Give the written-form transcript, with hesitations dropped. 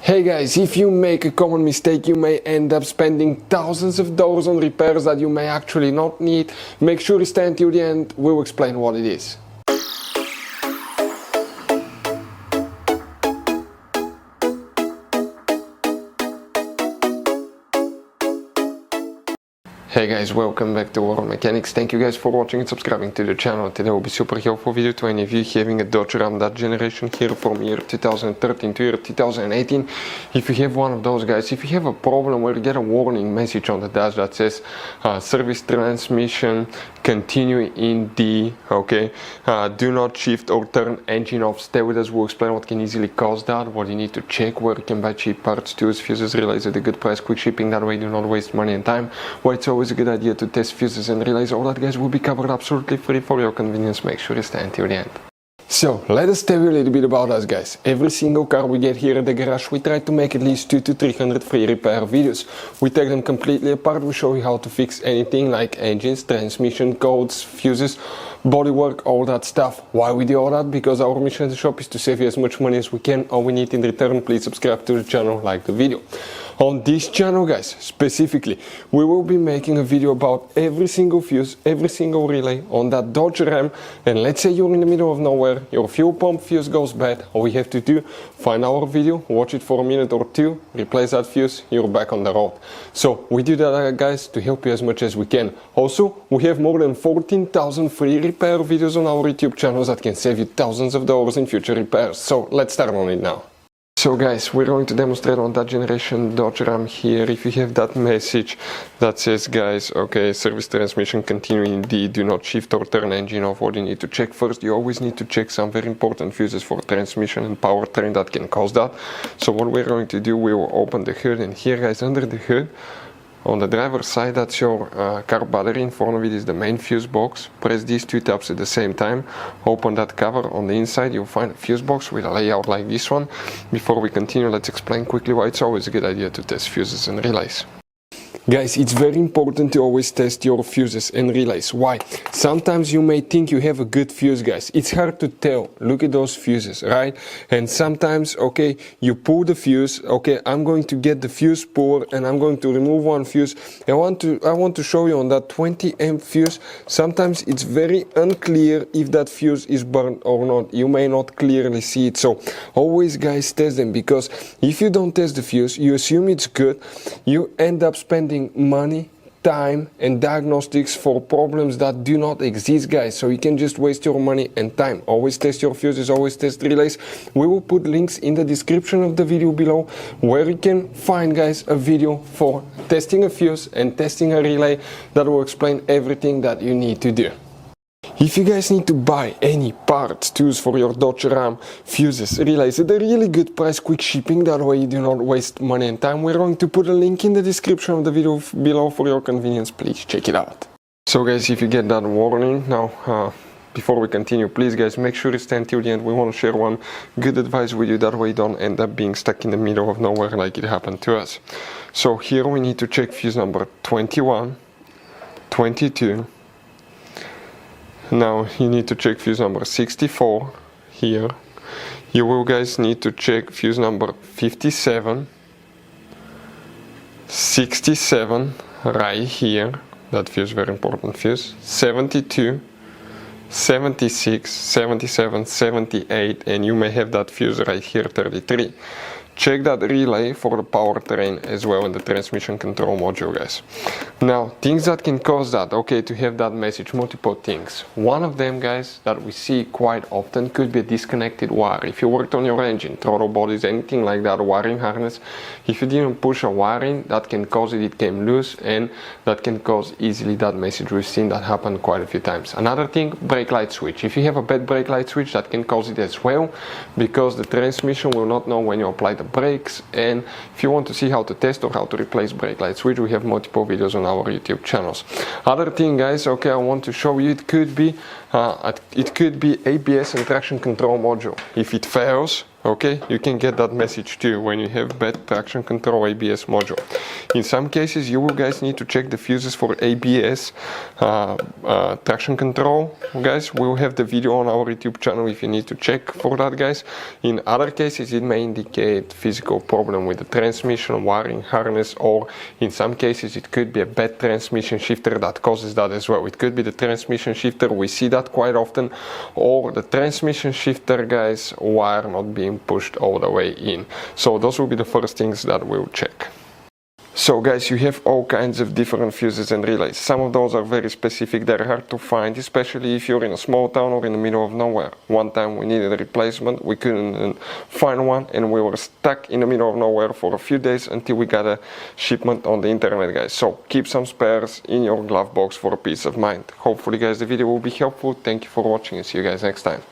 Hey guys, if you make a common mistake, you may end up spending thousands of dollars on repairs that you may actually not need. Make sure you stay until the end, we'll explain what it is. Hey guys, welcome back to World Mechanics. Thank you guys for watching and subscribing to the channel. Today will be super helpful video to any of you having a Dodge Ram that generation here from year 2013 to year 2018. If you have one of those guys, if you have a problem where you get a warning message on the dash that says service transmission continue in D, okay, do not shift or turn engine off, stay with us, we'll explain what can easily cause that, what you need to check, where you can buy cheap parts, tools, fuses, relays at a good price, quick shipping, that way you do not waste money and time, why it's always a good idea to test fuses and relays. All that guys will be covered absolutely free for your convenience. Make sure you stay until the end. So let us tell you a little bit about us guys. Every single car we get here at the garage, we try to make at least 200 to 300 free repair videos. We take them completely apart, we show you how to fix anything like engines, transmission, codes, fuses, bodywork, all that stuff. Why we do all that? Because our mission at the shop is to save you as much money as we can. All we need in return, please subscribe to the channel, like the video. On this channel guys, specifically, we will be making a video about every single fuse, every single relay on that Dodge Ram, and let's say you're in the middle of nowhere, your fuel pump fuse goes bad, all we have to do, find our video, watch it for a minute or two, replace that fuse, you're back on the road. So we do that guys to help you as much as we can. Also, we have more than 14,000 free repair videos on our YouTube channels that can save you thousands of dollars in future repairs. So let's start on it now. So guys, we're going to demonstrate on that generation Dodge Ram here. If you have that message that says guys, okay, service transmission continuing D, do not shift or turn engine off, what you need to check first, you always need to check some very important fuses for transmission and powertrain that can cause that. So what we're going to do, we will open the hood, and here guys, under the hood, on the driver's side, that's your car battery. In front of it is the main fuse box. Press these two tabs at the same time. Open that cover. On the inside you'll find a fuse box with a layout like this one. Before we continue, let's explain quickly why it's always a good idea to test fuses and relays. Guys, it's very important to always test your fuses and relays. Why? Sometimes you may think you have a good fuse, guys. It's hard to tell. Look at those fuses, right? And sometimes, okay, you pull the fuse. Okay, I'm going to get the fuse puller and I'm going to remove one fuse. I want to show you on that 20 amp fuse. Sometimes it's very unclear if that fuse is burned or not. You may not clearly see it. So always, guys, test them, because if you don't test the fuse, you assume it's good. You end up spending money, time and diagnostics for problems that do not exist, guys. So you can just waste your money and time. Always test your fuses, always test relays. We will put links in the description of the video below where you can find, guys, a video for testing a fuse and testing a relay that will explain everything that you need to do. If you guys need to buy any parts, tools for your Dodge Ram, fuses, relays at a really good price, quick shipping, that way you do not waste money and time, we're going to put a link in the description of the video below for your convenience. Please check it out. So guys, if you get that warning now, before we continue, please guys, make sure you stay until the end. We want to share one good advice with you, that way you don't end up being stuck in the middle of nowhere like it happened to us. So here we need to check fuse number 21, 22. Now you need to check fuse number 64 here. You will guys need to check fuse number 57, 67 right here, that fuse, very important fuse, 72, 76, 77, 78, and you may have that fuse right here, 33. Check that relay for the powertrain as well in the transmission control module, guys. Now, things that can cause that, okay, to have that message, multiple things. One of them, guys, that we see quite often could be a disconnected wire. If you worked on your engine, throttle bodies, anything like that, wiring harness, if you didn't push a wiring, that can cause it came loose, and that can cause easily that message. We've seen that happen quite a few times. Another thing, brake light switch. If you have a bad brake light switch, that can cause it as well, because the transmission will not know when you apply the brakes. And if you want to see how to test or how to replace brake light switch, we have multiple videos on our YouTube channels. Other thing, guys, okay, I want to show you, it could be ABS and traction control module. If it fails, Okay, you can get that message too when you have bad traction control ABS module. In some cases you will guys need to check the fuses for ABS traction control. Guys, we'll have the video on our YouTube channel if you need to check for that, guys. In other cases it may indicate physical problem with the transmission, wiring harness, or in some cases it could be a bad transmission shifter that causes that as well. It could be the transmission shifter, we see that quite often, or the transmission shifter, guys, wire not being pushed all the way in. So those will be the first things that we'll check. So guys, you have all kinds of different fuses and relays. Some of those are very specific, they're hard to find, especially if you're in a small town or in the middle of nowhere. One time we needed a replacement, we couldn't find one, and we were stuck in the middle of nowhere for a few days until we got a shipment on the internet, guys. So keep some spares in your glove box for peace of mind. Hopefully guys the video will be helpful. Thank you for watching and see you guys next time.